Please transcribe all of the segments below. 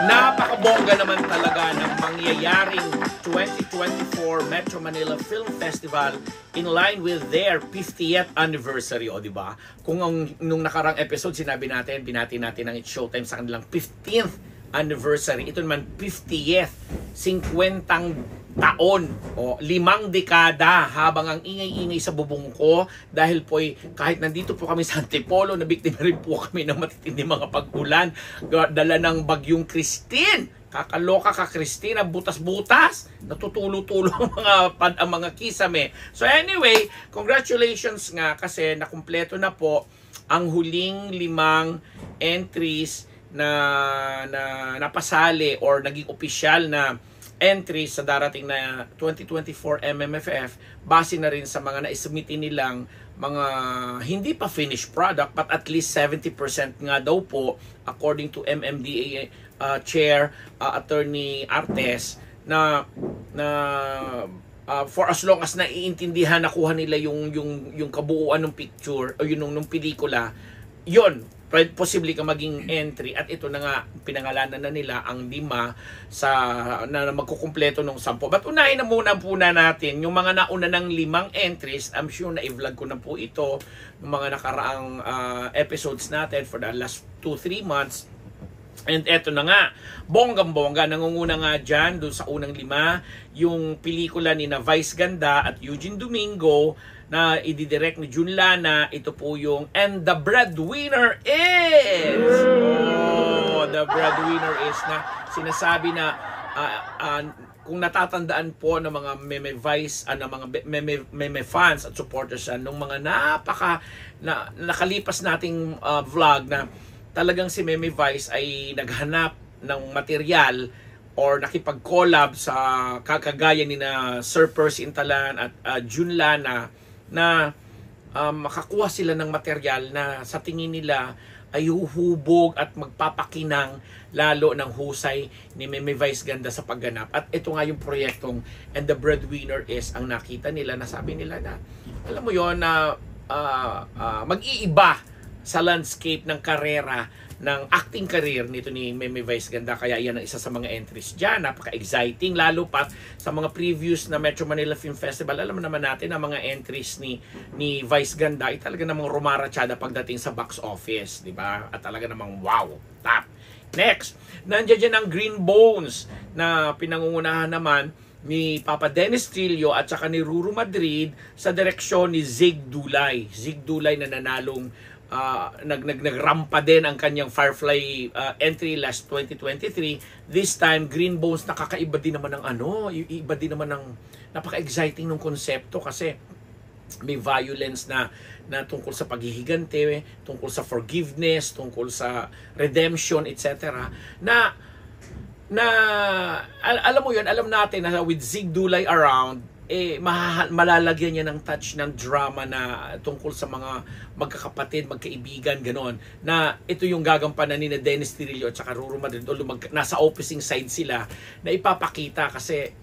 Napakabongga naman talaga ng mangyayaring 2024 Metro Manila Film Festival in line with their 50th anniversary, o di ba? Kung nung nakarang episode sinabi natin, binati natin ang It's Showtime sa kanilang 15th anniversary. Ito naman 50th, 50 taon o 5 dekada habang ang ingay-ingay sa bubong ko dahil po'y kahit nandito po kami sa Antipolo, nabiktima rin po kami ng matitindi mga pag-ulan dala ng bagyong Christine. Kakaloka ka, Christine, butas-butas, natutulo-tulo ang mga kisame. So anyway, congratulations nga kasi nakumpleto na po ang huling 5 entries na napasali or naging opisyal na entry sa darating na 2024 MMFF base na rin sa mga naisubmitin nilang mga hindi pa finished product but at least 70% nga daw po according to MMDA Chair Attorney Artes na for as long as naiintindihan nakuha nila yung kabuuan ng picture o yung nung pelikula, yon posible ka maging entry at ito na nga pinangalanan na nila ang 5 na magkukumpleto ng 10. But unahin na muna natin yung mga nauna ng 5 entries. I'm sure na i-vlog ko na po ito ng mga nakaraang episodes natin for the last 2-3 months. And eto na nga, bonggang-bongga, nangunguna nga dyan, doon sa unang 5, yung pelikula ni na Vice Ganda at Eugene Domingo, na ididirect ni Jun Lana. Ito po yung And the Breadwinner Is! Oh, The Breadwinner Is na sinasabi na kung natatandaan po ng mga meme Vice, ng mga meme fans at supporters nung mga nakalipas nating vlog na talagang si Meme Vice ay naghanap ng material or nakipag-collab sa kakagaya ni na Sir Percy Intalan at Jun Lana na makakuha sila ng material na sa tingin nila ay huhubog at magpapakinang lalo ng husay ni Meme Vice Ganda sa pagganap. At ito nga yung proyektong And the Breadwinner Is ang nakita nila na sabi nila na alam mo yon na mag-iiba sa landscape ng karera ng acting career nito ni Meme Vice Ganda. Kaya yan ang isa sa mga entries dyan. Napaka-exciting. Lalo pa sa mga previews na Metro Manila Film Festival, alam naman natin ang mga entries ni Vice Ganda ay talaga namang rumarachada pagdating sa box office. Diba? At talaga namang wow, top. Next, nandiyan dyan ang Green Bones na pinangungunahan naman ni Papa Dennis Trillo at saka ni Ruru Madrid sa direksyon ni Zig Dulay. Zig Dulay na nanalong nagrampa din ang kanyang Firefly entry last 2023. This time Green Bones, nakakaiba din naman ng iba din naman ng napaka-exciting ng konsepto kasi may violence na tungkol sa paghihigante, tungkol sa forgiveness, tungkol sa redemption, etc. na alam mo yun, alam natin na with Zig Dulay around, malalagyan niya ng touch ng drama na tungkol sa mga magkakapatid, magkaibigan, ganon. Na ito yung gagampanan ni na Dennis Trillo at saka Ruru Madrid, nasa opposing side sila, na ipapakita kasi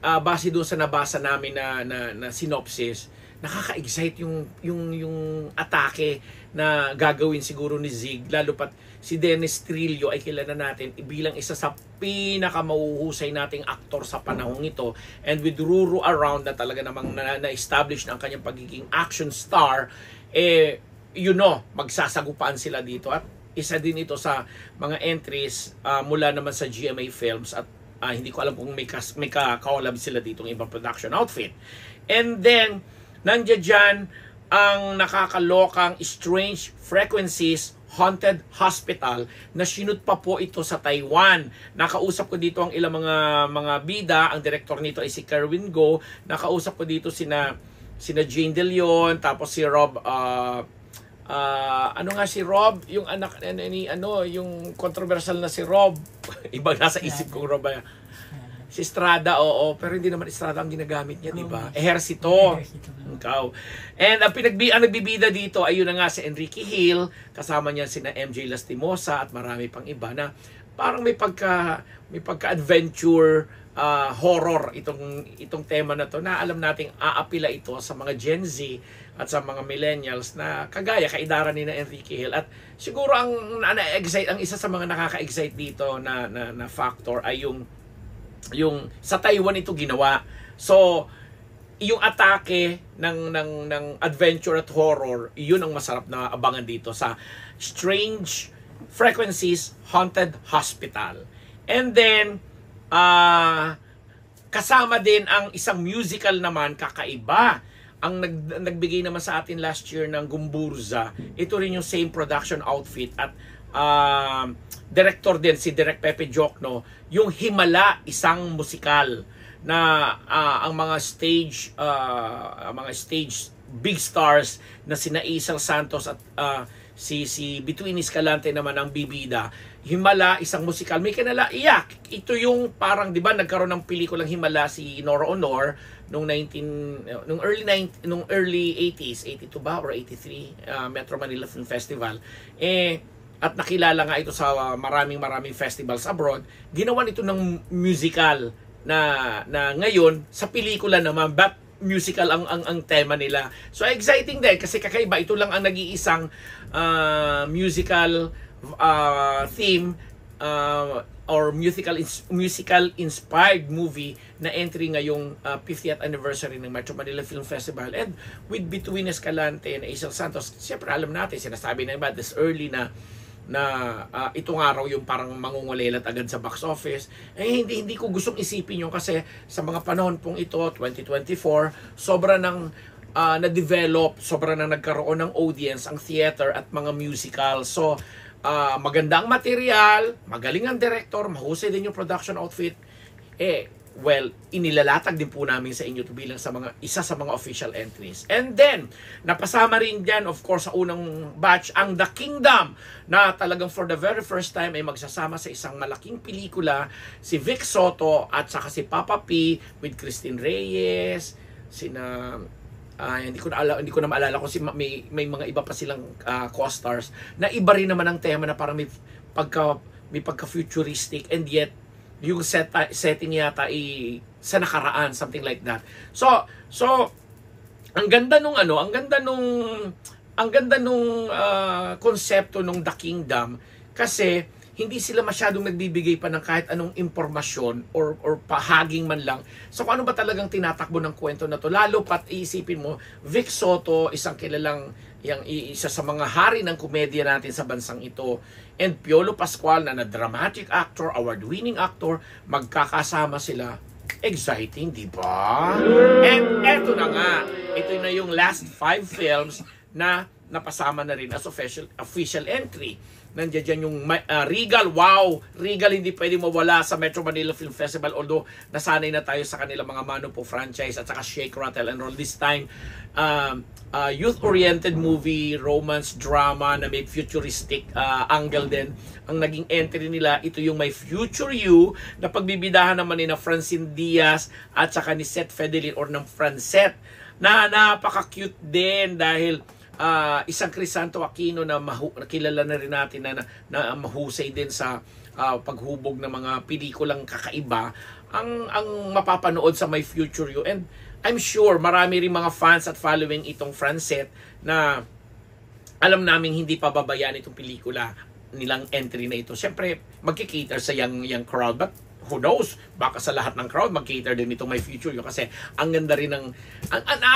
base doon sa nabasa namin na synopsis, nakaka-excite yung atake na gagawin siguro ni Zig, lalo pat si Dennis Trillo ay kilala natin bilang isa sa pinakamahuhusay nating aktor sa panahong ito, and with Ruru around na talaga namang na-establish na ang kanyang pagiging action star, magsasagupaan sila dito. At isa din ito sa mga entries mula naman sa GMA Films at hindi ko alam kung may ka-collab sila dito ng ibang production outfit. And then nandiyan dyan ang nakakalokang Strange Frequencies Haunted Hospital na sinut pa po ito sa Taiwan. Nakausap ko dito ang ilang mga bida. Ang director nito ay si Kerwin Go. Nakausap ko dito sina Jane De Leon, tapos si Rob si Rob, yung anak ni yung controversial na si Rob. Iba nasa isip kong Rob. Si Estrada, oo, pero hindi naman Estrada ang ginagamit niya, di ba? Ehersito. And ang nagbibida dito ay yun na nga si Enrique Hill, kasama niya sina MJ Lastimosa at marami pang iba na parang may pagka-adventure horror itong tema na to, na alam nating aapila ito sa mga Gen Z at sa mga millennials na kagaya kaidara ni na Enrique Hill. At siguro ang na-excite, ang isa sa mga nakaka-excite dito na factor ay yung sa Taiwan ito ginawa. So yung atake ng adventure at horror, yun ang masarap na abangan dito sa Strange Frequencies Haunted Hospital. And then kasama din ang isang musical naman, kakaiba. Ang nagbigay naman sa atin last year ng Gumburza, ito rin yung same production outfit at director din si Direk Pepe Jokno, yung Himala, isang musikal na ang mga stage big stars na sina Isel Santos at si Bituin Escalante naman ang bibida. Himala, isang musikal, may kinalaiyak. Ito yung parang, di ba, nagkaroon ng pelikulang Himala si Nora Honor nung early 80s, 82 ba or 83, Metro Manila Film Festival. At nakilala nga ito sa maraming festivals abroad. Ginawa nito ng musical na ngayon sa pelikula naman, but musical ang tema nila. So exciting din kasi kakaiba, ito lang ang nag-iisang musical theme or musical inspired movie na entry ngayong 50th anniversary ng Metro Manila Film Festival. And with Bituin Escalante and Isel Santos, siyempre alam natin, sinasabi na iba this early na ito nga raw yung parang mangungulelat agad sa box office. Hindi ko gustong isipin yun kasi sa mga panahon pong ito, 2024, sobra nang na-develop, sobra nang nagkaroon ng audience ang theater at mga musical. So, maganda ang material, magaling ang director, mahusay din yung production outfit. Well, inilalatag din po namin sa inyo to bilang isa sa mga official entries. And then, napasama rin dyan, of course, sa unang batch, ang The Kingdom, na talagang for the very first time ay magsasama sa isang malaking pelikula si Vic Soto at saka si Papa P with Christine Reyes, hindi ko na maalala kung may mga iba pa silang co-stars na iba rin naman ang tema na parang may pagka-futuristic and yet yung setting yata sa nakaraan, something like that. So ang ganda nung konsepto nung The Kingdom kasi hindi sila masyadong nagbibigay pa ng kahit anong impormasyon or pahaging man lang. So kung ano ba talagang tinatakbo ng kwento na to, lalo pat iisipin mo, Vic Soto, isang kilalang isa sa mga hari ng komedya natin sa bansang ito, and Piolo Pascual na dramatic actor, award-winning actor, magkakasama sila. Exciting, di ba? And eto na nga, ito na yung last 5 films na napasama na rin as official entry. Nandiyan dyan yung Regal. Wow! Regal hindi pwede mawala sa Metro Manila Film Festival, although nasanay na tayo sa kanilang mga Mano Po franchise at saka Shake, Rattle, and Roll. This time, youth-oriented movie, romance, drama na may futuristic angle din. Ang naging entry nila, ito yung My Future You na pagbibidahan naman ni na Francine Diaz at saka ni Seth Fedelin or ng Francet na napaka-cute din dahil isang Crisanto Aquino na kilala na rin natin na mahusay din sa paghubog ng mga pelikulang kakaiba ang mapapanood sa My Future You. And I'm sure marami rin mga fans at following itong Francet na alam naming hindi pa babayaan itong pelikula nilang entry na ito. Siyempre magkikater sa young crowd, but who knows, baka sa lahat ng crowd mag-cater din itong My Future You kasi ang ganda rin ng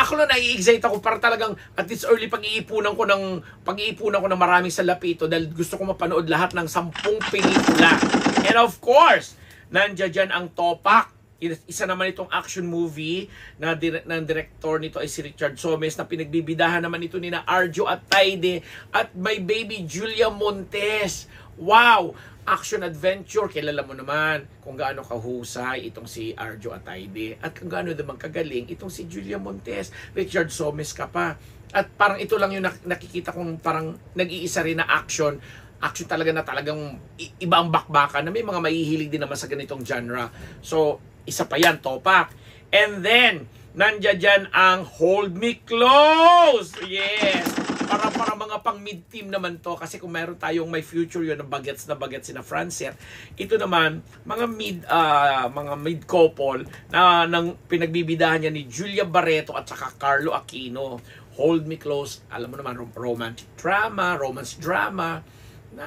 ako lang nai-excite ako para talagang at this early pag-iipunan ko ng maraming salapi ito dahil gusto ko mapanood lahat ng 10 pelikula. And of course, nandiyan dyan ang Topak. Isa naman itong action movie na ng director nito ay si Richard Somes na pinagbibidahan naman ito ni na Arjo Ataide at may baby Julia Montes. Wow! Action adventure, kilala mo naman kung gaano kahusay itong si Arjo Ataide at kung gaano naman kagaling itong si Julia Montes. Richard Somes ka pa. At parang ito lang yung nakikita kong parang nag-iisa rin na action talaga na talagang iba ang bakbakan na may mga mahihilig din naman sa ganitong genre. So, isa pa yan, Topak. And then, nandiyan dyan ang Hold Me Close! Yes! Para mga pang mid-team naman to kasi kung meron tayong My Future yun, na bagets sina Francet, ito naman mga mid couple na nang pinagbibidahan niya ni Julia Barreto at saka Carlo Aquino. Hold Me Close, alam mo naman, romance drama, na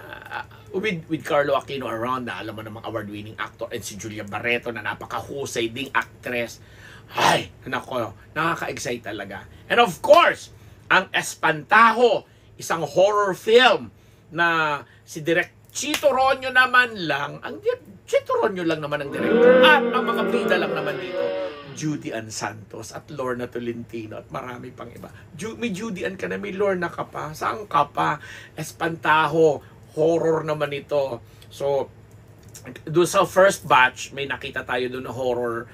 with Carlo Aquino around, na alam mo namang award-winning actor, and si Julia Barreto na napakahusay ding actress. Ay, nako, nakaka-excite talaga. And of course, ang Espantajo, isang horror film na si Direk Chito Ronyo naman lang, Chito Ronyo lang naman ang director, at ang mga bida lang naman dito, Judy Ann Santos at Lorna Tolentino at marami pang iba. May Judy Ann ka na, may Lorna ka pa, saan ka pa? Espantajo, horror naman ito. So, doon sa first batch, may nakita tayo doon na horror,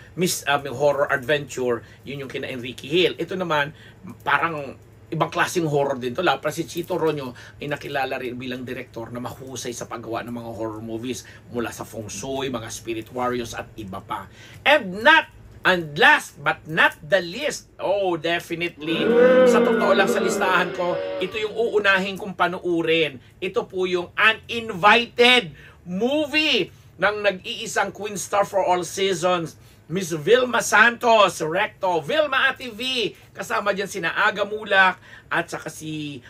horror adventure, yun yung kina Enrique Hill. Ito naman, parang ibang klaseng horror din to. Lalo si Chito Ronyo ay nakilala rin bilang direktor na mahusay sa paggawa ng mga horror movies mula sa Feng Shui, mga Spirit Warriors at iba pa. And last but not the least, definitely, sa totoo lang sa listahan ko, ito yung uunahin kong panuurin. Ito po yung Uninvited movie ng nag-iisang Queen Star for all seasons, Miss Vilma Santos, Recto, Vilma Ate V, kasama dyan sina Aga Mulak, at saka si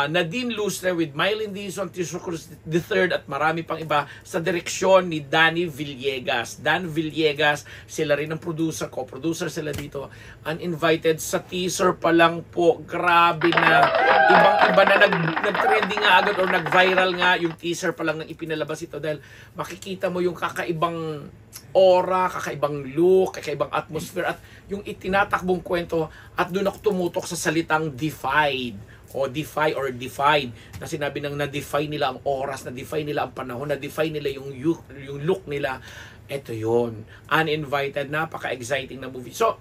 Nadine Lustre with Mylene Dizon, Tisho Cruz III, at marami pang iba sa direksyon ni Danny Villegas. Dan Villegas, sila rin ang producer, co-producer sila dito. Uninvited, sa teaser pa lang po, grabe na, ibang-iba na nag-trending nga agad or nag-viral nga yung teaser pa lang nang ipinalabas ito dahil makikita mo yung kakaibang aura, kakaibang look, kakaibang atmosphere at yung itinatakbong kwento, at doon ako tumutok sa salitang defied o defy or defied, na sinabi nang na-defy nila ang oras, na-defy nila ang panahon, na-defy nila yung look nila. Ito yon, Uninvited, napaka-exciting na movie. So,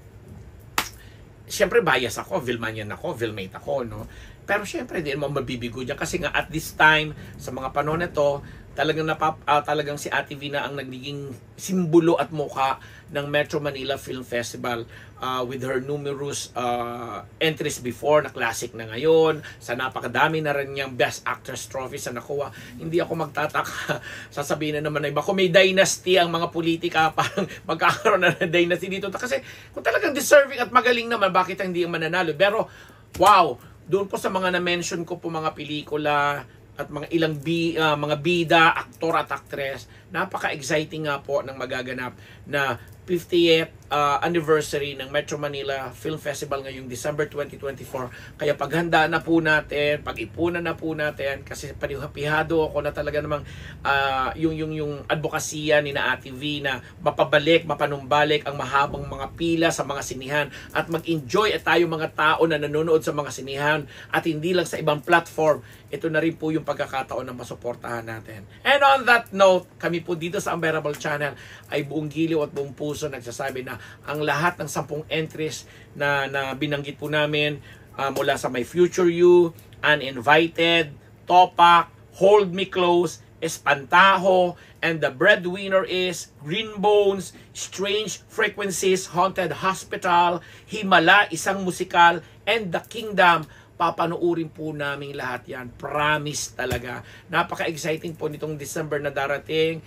siyempre bias ako, Vilmanian ako, Vilmate ako, no? Pero siyempre, di naman mabibigo dyan kasi nga at this time, sa mga panahon na to, talagang si Ate Vina ang nagiging simbolo at mukha ng Metro Manila Film Festival with her numerous entries before na classic na ngayon, sa napakadami na rin niyang Best Actress trophies na nakuha. Hindi ako magtataka, sasabihin na naman na iba, kung may dynasty ang mga politika, parang magkakaroon na ng dynasty dito. Kasi kung talagang deserving at magaling naman, bakit hindi ang mananalo? Pero wow, doon po sa mga na-mention ko po mga pelikula at mga ilang mga bida, aktor at actress, napaka-exciting nga po ng magaganap na 50th anniversary ng Metro Manila Film Festival ngayong December 2024. Kaya paghanda na po natin, pag-ipunan na po natin, kasi panihapihado ako na talaga namang yung advokasya ni na Ate V na mapanumbalik ang mahabang mga pila sa mga sinihan at mag-enjoy at tayo mga tao na nanonood sa mga sinihan at hindi lang sa ibang platform. Ito na rin po yung pagkakataon na masuportahan natin. And on that note, kami po dito sa Unbearable Channel ay buong giliw at buong puso nagsasabi na ang lahat ng 10 entries na binanggit po namin mula sa My Future You, Uninvited, Topak, Hold Me Close, Espantajo, and the breadwinner is Green Bones, Strange Frequencies, Haunted Hospital, Himala, isang musikal, and The Kingdom. Papanoorin po namin lahat yan. Promise talaga. Napaka-exciting po nitong December na darating.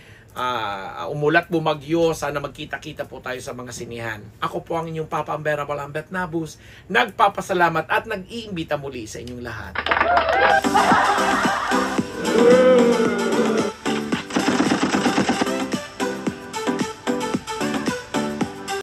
Umulat bumagyo, sana magkita-kita po tayo sa mga sinihan. Ako po ang inyong Papa Unbearable Ambet Nabus, nagpapasalamat at nag-iimbita muli sa inyong lahat.